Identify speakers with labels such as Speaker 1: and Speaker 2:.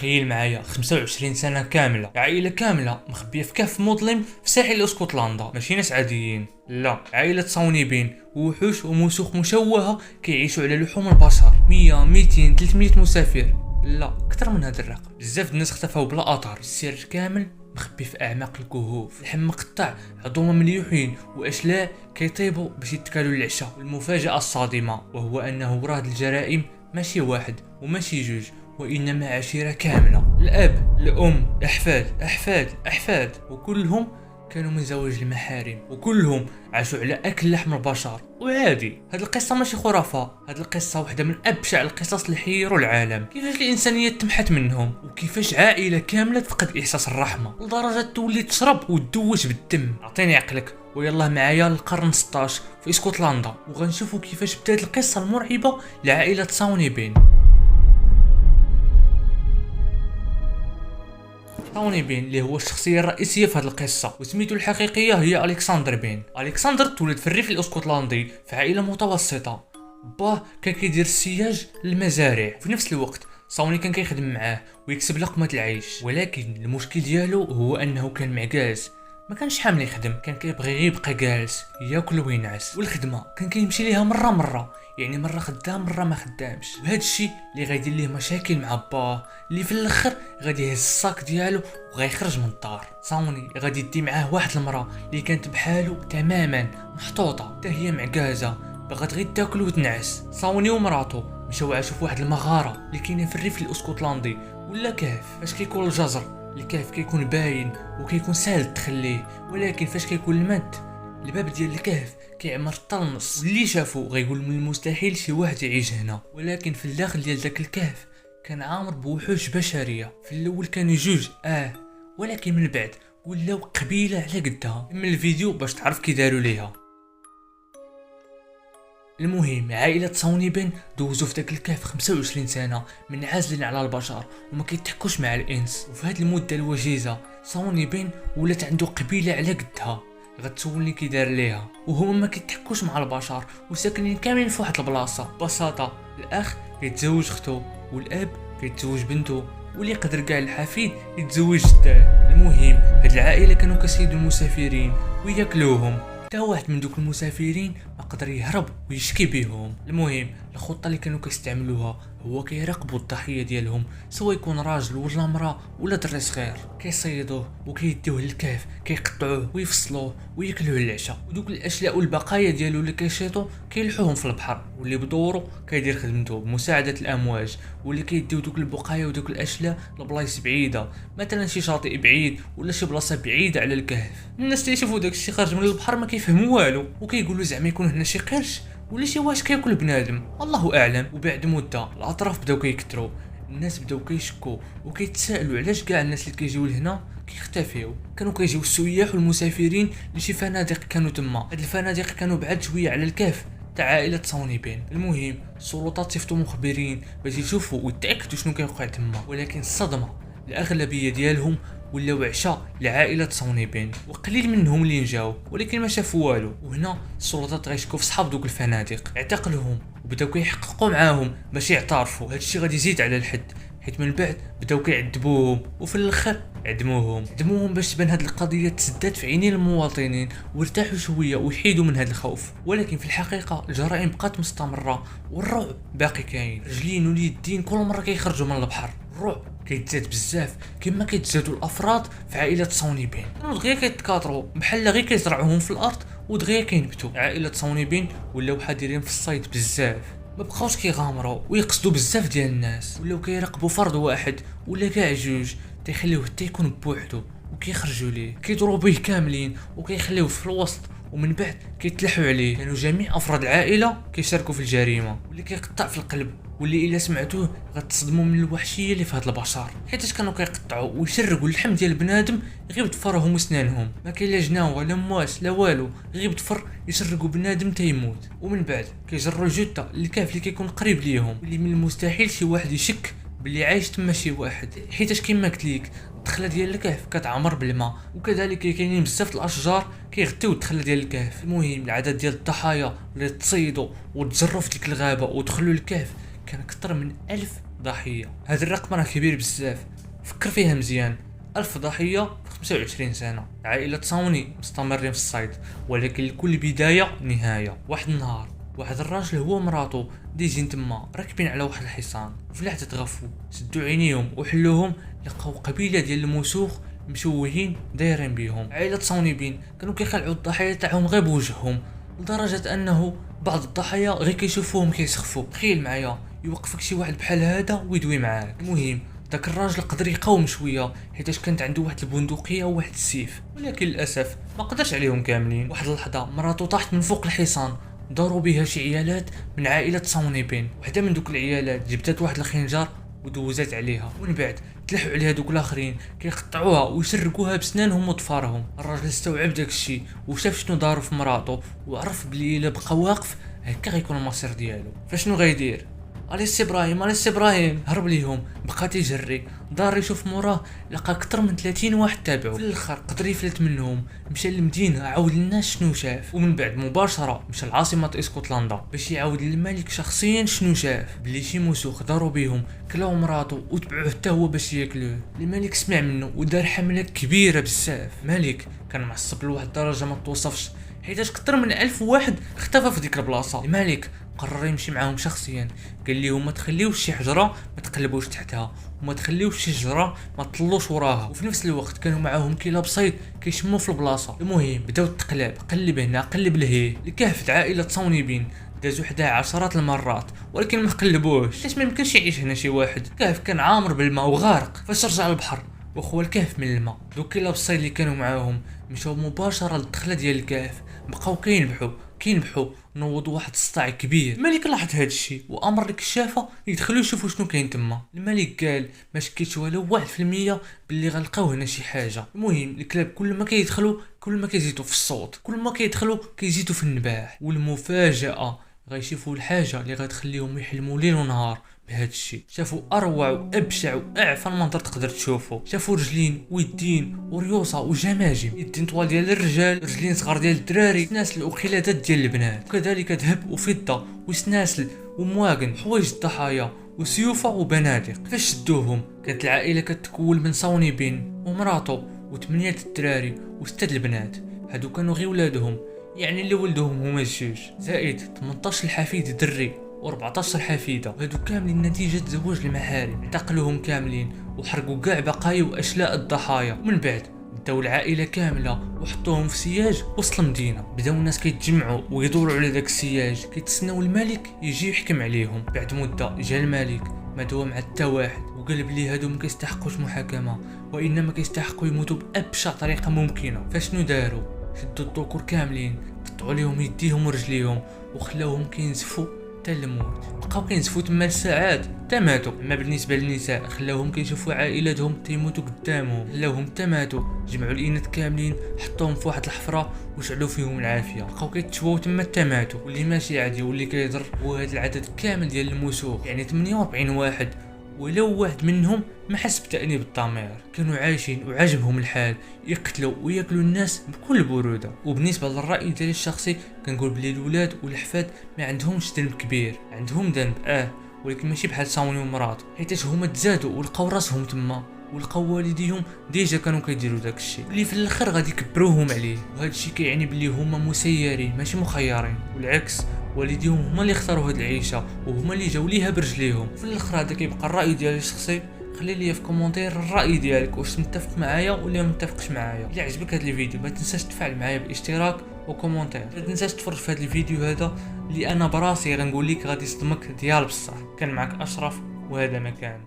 Speaker 1: تخيل معايا 25 سنة كاملة، عائلة كاملة مخبية في كهف مظلم في ساحل اسكتلندا. ماشي ناس عاديين، لا، عائلة صونيبين، وحوش ومسوخ مشوهة كيعيشوا على لحوم البشر. 100 200 300 مسافر، لا اكثر من هذا الرقم. بزاف الناس اختفوا بلا اثر. السر كامل مخبي في اعماق الكهوف، اللحم مقطع، عظام مليوحين واشلاء كيطيبوا باش يتكالوا العشاء. والمفاجأة الصادمة وهو انه وراه الجرائم ماشي واحد وماشي جوج، وإنما عشيرة كاملة. الأب، الأم، أحفاد أحفاد أحفاد، وكلهم كانوا من زواج المحارم، وكلهم عاشوا على أكل لحم البشر. وعادي، هاد القصة ماشي خرافة، هاد القصة واحدة من أبشع القصص اللي حيروا العالم. كيفاش الإنسانية تمحت منهم، وكيفاش عائلة كاملة تفقد إحساس الرحمة لدرجة تولي تشرب وتدوش بالدم. أعطيني عقلك ويلا معايا للقرن 16 في اسكتلندا، وغنشوفوا كيفاش بدات القصة المرعبة لعائلة صونيبين. توني بين اللي هو الشخصية الرئيسية في هذه القصة، وسميته الحقيقية هي ألكسندر بين. ألكسندر تولد في الريف الاسكتلندي في عائلة متوسطة. باه كان كيدير السياج للمزارع، في نفس الوقت صوني كان كيخدم معاه ويكسب لقمة العيش. ولكن المشكل ديالو هو انه كان معكاز، ما كانش حامل يخدم، كان كيبغي غير يبقى جالس ياكل وينعس. والخدمه كان كيمشي ليها مره، يعني مره خدام مره ما خدامش. وهذا الشيء اللي غيدير ليه مشاكل مع باه، اللي في الاخر غادي يهز الصاك ديالو وغيخرج من الدار. صوني غادي يدي معاه واحد المراه اللي كانت بحالو تماما، محطوطه حتى هي معكازه، بغات غير تاكل وتنعس. صوني ومراته مشاو عاشوا في واحد المغاره اللي كاينه في الريف الاسكتلندي ولا كهف. فاش كيكون الجزر الكهف كيكون باين وكيكون سهل تخليه، ولكن فاش كيكون المد الباب ديال الكهف كيعمر حتى النص، واللي شافو غيقول من المستحيل شي واحد يعيش هنا. ولكن في الداخل ديال داك الكهف كان عامر بوحوش بشريه. في الاول كانوا جوج ولكن من بعد ولاو قبيله على قدها. من الفيديو باش تعرف كي داروا ليها. المهم عائلة صونيبين دوزو في داك الكهف 25 سنة منعزلين على البشر وما كيتحكوش مع الانس. وفي هاد المدة الوجيزة صونيبين ولات عنده قبيلة على قدها. غتسولني كي دار ليها، وهما ما كيتحكوش مع البشر وساكنين كاملين في واحد البلاصة. ببساطة الاخ كيتزوج اختو، والاب كيتزوج بنته، واللي يقدر كاع الحفيد يتزوج جداه. المهم هاد العائلة كانوا كيصيدوا المسافرين وياكلوهم. حتى واحد من دوك المسافرين ما قدر يهرب ويشكي بهم. المهم الخطه اللي كانوا كيستعملوها هو كيراقبوا الضحيه ديالهم، سواء يكون راجل ولا امراه ولا دري صغير، كيصيدوه وكيديوه للكهف، كيقطعوه ويفصلوه وياكلوه العشاء. ودوك الاشلاء والبقايا ديالو اللي كيشيطوا كيلحوهم في البحر، واللي بدورو كيدير خدمته بمساعده الامواج، واللي كيديو دوك البقايا ودوك الاشلاء لبلايص بعيده، مثلا شي شاطئ بعيد ولا شي بلاصه بعيده على الكهف. الناس اللي يشوفوا داك الشيء خارج من البحر ما كيفهموا والو، وكيقولوا زعما يكون هنا شي قرش ولا شي واش كياكل بنادم، الله اعلم. وبعد مده الاطراف بداو كيكثروا، الناس بداو كيشكوا وكيتسائلوا علاش كاع الناس اللي كيجيو لهنا كيختفيو. كانوا كيجيو السياح والمسافرين لشي فنادق كانوا تما. هاد الفنادق كانوا بعاد شويه على الكهف تاع عائله صونيبين. المهم السلطات صيفطوا مخبرين باش يشوفوا ويتاكدوا شنو كيوقع تما، ولكن الصدمه الاغلبيه ديالهم ولاو عشاء لعائله صونيبين، وقليل منهم اللي نجاو ولكن ما شافوا والو. وهنا السلطات غيشكوا في صحاب دوك الفنادق، اعتقلوهم وبداو كيحققوا معاهم باش يعترفوا. هادشي غادي يزيد على الحد، حيت من بعد بداو كيعذبوهم وفي الاخر عدموهم باش تبان هاد القضيه تسدات في عينين المواطنين وارتاحوا شويه ويحيدوا من هاد الخوف. ولكن في الحقيقه الجرائم بقات مستمره والرعب باقي كاين. رجلين واليدين كل مره كيخرجوا من البحر. الرعب كيتزاد بزاف كما كيتزادوا الافراد في عائله صونيبين. كانوا دغيا كيتكاثروا بحال غير كيزرعوهم في الارض ودغيا كينبتوا. عائله صونيبين ولاو حذرين في الصيد بزاف، ما بقاوش كيغامروا ويقصدوا بزاف ديال الناس، ولاو كيراقبوا فرد واحد ولا كاع جوج تيخليوه حتى يكون بوحدو وكيخرجوا ليه، كيضربوا به كاملين وكيخليوه في الوسط ومن بعد كيتلحوا عليه. كانوا جميع افراد العائله كيشاركوا في الجريمه، واللي كيقطع في القلب واللي الا سمعتوه غتصدموا من الوحشيه اللي في هاد البشر، حيت كانوا كيقطعوا ويشرقوا اللحم ديال بنادم غير بضفرهم وسنانهم. ما كاين لا جناوه لا مواس لا والو، غير بضفر يشرقوا بنادم تيموت. ومن بعد كيجروا الجثه للكهف اللي كيكون قريب ليهم، واللي من المستحيل شي واحد يشك باللي عايش تما شي واحد، حيتاش كيما قلت ليك الدخله ديال الكهف كتعمر بالماء، وكذلك كاينين بزاف الاشجار كيغطيو الدخله ديال الكهف. المهم العدد ديال الضحايا اللي تصيدوا وتجروا في ديك الغابه ودخلوا للكهف كان اكثر من 1000 ضحيه. هذا الرقم راه كبير بزاف، فكر فيها مزيان. 1000 ضحيه في 25 سنه. عائله ساوني مستمرين في الصيد، ولكن لكل بدايه نهايه. واحد النهار واحد الراجل هو ومراته ديجين تما راكبين على واحد الحصان، وفي لحظه تغفوا سدوا عينيهم وحلوهم لقاو قبيله ديال المسوخ مشوهين دايرين بيهم. عائله صونيبين كانوا كيخلعوا الضحايا تاعهم غير بوجههم، لدرجه انه بعض الضحايا غير كيشوفوهم كيسخفوا. تخيل معايا يوقفك شي واحد بحال هذا ويدوي معاك. المهم داك الراجل قدر يقاوم شويه حيتاش كانت عنده واحد البندقيه وواحد السيف، ولكن للاسف ما قدرش عليهم كاملين. واحد اللحظه مراته طاحت من فوق الحصان، داروا بها شي عيالات من عائله صونيبين. وحده من دوك العيالات جبدت واحد الخنجر ودوزات عليها، ومن بعد تلحوا عليها دوك الاخرين كيقطعوها ويسرقوها بسنانهم وظفارهم. الراجل استوعب داك الشيء وشاف شنو داروا في مراته، وعرف بلي الا بقى واقف هكا غيكون المصير ديالو. فشنو غيدير؟ اليس ابراهيم هرب ليهم، بقى تيجري دار يشوف موراه، لقى اكثر من 30 واحد تابعو. في الاخر قدر يفلت منهم، مشى للمدينه عاود للناس شنو شاف، ومن بعد مباشره مشى لعاصمه اسكتلندا باش يعاود للملك شخصيا شنو شاف، بلي شي مسوخ داروا بيهم كلاو مراته وتبعوه حتى هو باش ياكلوه. الملك سمع منه ودار حمله كبيره بزاف. الملك كان معصب لواحد الدرجه ما توصفش، حيتاش كثر من 1000 واحد اختفى في ديك البلاصه. الملك قرر يمشي معاهم شخصيا، قال لهم ما تخليوش شي حجره ما تقلبوش تحتها، وما تخليوش شي شجره ما تطلوش وراها. وفي نفس الوقت كانوا معاهم كلاب صيد كيشموا في البلاصه. المهم بداو التقلاب، قلب هنا قلب لهيه. الكهف عائله صونيبين دازو حداه عشرات المرات ولكن ما قلبوش، حيت ما يمكنش يعيش هنا شي واحد. الكهف كان عامر بالماء وغارق. فاش رجع للبحر وخوى الكهف من الماء، دوك كلاب الصيد اللي كانوا معاهم مشاو مباشره للدخله ديال الكهف، بقاو كينبحوا نوضوا واحد السطع كبير. الملك لاحظ هذا الشيء وامر الكشافه يدخلوا يشوفوا شنو كاين تما. الملك قال ما شكيتش والو 1% باللي غنلقاو هنا شي حاجه. المهم الكلاب كل ما كيدخلوا كل ما كيزيدوا في الصوت، كل ما كيدخلوا كيزيدوا في النباح، والمفاجاه غيشوفوا الحاجه اللي غتخليهم يحلموا ليل ونهار بهذا الشيء. شافوا اروع وابشع واعفن منظر تقدر تشوفه. شافوا رجلين ويدين وريوسه وجماجم، يدين طوال ديال الرجال، رجلين صغار ديال الدراري، سناسل وخلادات ديال البنات، وكذلك ذهب وفضه وسناسل ومواغن، حوايج الضحايا وسيوفه وبنادق. فاش شدوهم كانت العائله كتكون من صونيبين ومراته و8 الدراري و6 البنات. هادو كانوا غير ولادهم، يعني اللي ولدهم هما الجوج، زائد 18 الحفيد دري و14 حفيده. هادو كاملين نتيجه زواج المحارم. اعتقلوهم كاملين وحرقوا كاع بقايا واشلاء الضحايا. ومن بعد داو العائله كامله وحطوهم في سياج وسط المدينه. بداو الناس كيتجمعوا ويدوروا على داك السياج كيتسناو الملك يجي يحكم عليهم. بعد مده جا الملك ما دوا مع حتى واحد وقال بلي هادو ما كيستحقوش محاكمه، وانما كيستحقوا يموتوا بابشع طريقه ممكنه. فشنو داروا؟ شدوا الذكور كاملين قطعوا لهم يديهم ورجليهم وخلاوهم كينزفوا حتى الموت. بقاو كينزفوا تما لساعات حتى ماتوا. اما بالنسبه للنساء خلاوهم كيشوفوا عائلاتهم تيموتوا قدامهم، خلاوهم حتى ماتوا. جمعوا الاناث كاملين حطوهم في واحد الحفره وشعلوا فيهم العافيه، بقاو كيتشواو تما حتى ماتوا. واللي ماشي عادي واللي كيضر هو هذا العدد كامل ديال المسوخ، يعني 48 واحد، ولو واحد منهم ما حس بتأنيب الضمير. كانوا عايشين وعجبهم الحال، يقتلوا وياكلوا الناس بكل برودة. وبالنسبة للرأي ديالي الشخصي كنقول بلي الولاد والحفاد ما عندهمش ذنب كبير، عندهم ذنب ولكن ماشي بحال صاوني ومراته، حيتاش هما تزادوا ولقاو راسهم تما ولقاو والديهم ديجا كانوا كيديروا داك الشيء اللي في الاخر غادي يكبروهم عليه. وهذا الشيء كيعني بلي هما مسيرين ماشي مخيرين، والعكس والديهم هما اللي اختاروا هاد العيشه وهما اللي جاو ليها برجليهم. في الاخر هذا كيبقى الراي ديالي الشخصي. خلي لي في كومونتير الراي ديالك، واش متفق معايا ولا ما متفقش معايا. الا عجبك هذا الفيديو ما تنساش تفعل معايا بالاشتراك وكومونتير. ما تنساش تفرج في هذا الفيديو هذا اللي انا براسي غنقول لك غادي يصدمك ديال بصح. كان معك اشرف وهذا مكان.